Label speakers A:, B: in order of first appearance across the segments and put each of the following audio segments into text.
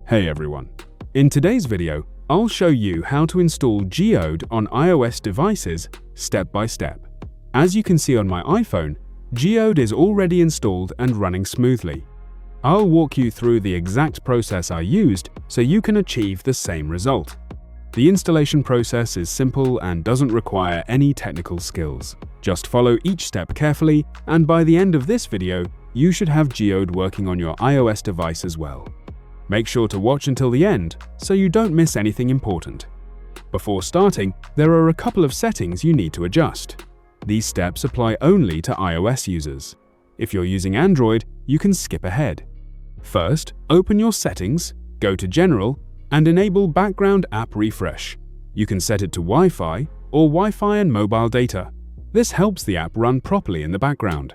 A: Hey everyone! In today's video, I'll show you how to install Geode on iOS devices step by step. As you can see on my iPhone, Geode is already installed and running smoothly. I'll walk you through the exact process I used so you can achieve the same result. The installation process is simple and doesn't require any technical skills. Just follow each step carefully, and by the end of this video, you should have Geode working on your iOS device as well. Make sure to watch until the end so you don't miss anything important. Before starting, there are a couple of settings you need to adjust. These steps apply only to iOS users. If you're using Android, you can skip ahead. First, open your settings, go to General, and enable Background App Refresh. You can set it to Wi-Fi or Wi-Fi and mobile data. This helps the app run properly in the background.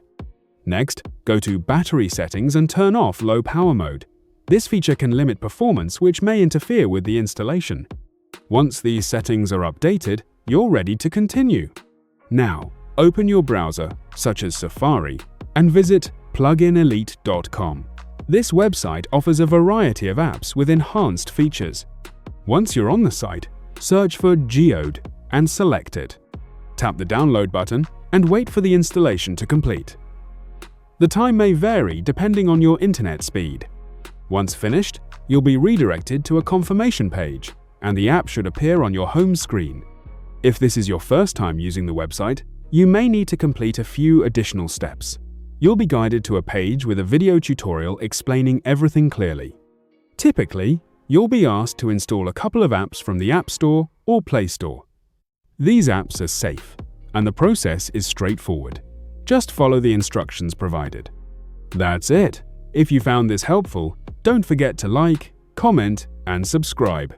A: Next, go to Battery Settings and turn off Low Power Mode. This feature can limit performance, which may interfere with the installation. Once these settings are updated, you're ready to continue. Now, open your browser, such as Safari, and visit pluginelite.com. This website offers a variety of apps with enhanced features. Once you're on the site, search for Geode and select it. Tap the download button and wait for the installation to complete. The time may vary depending on your internet speed. Once finished, you'll be redirected to a confirmation page, and the app should appear on your home screen. If this is your first time using the website, you may need to complete a few additional steps. You'll be guided to a page with a video tutorial explaining everything clearly. Typically, you'll be asked to install a couple of apps from the App Store or Play Store. These apps are safe, and the process is straightforward. Just follow the instructions provided. That's it. If you found this helpful, don't forget to like, comment, and subscribe.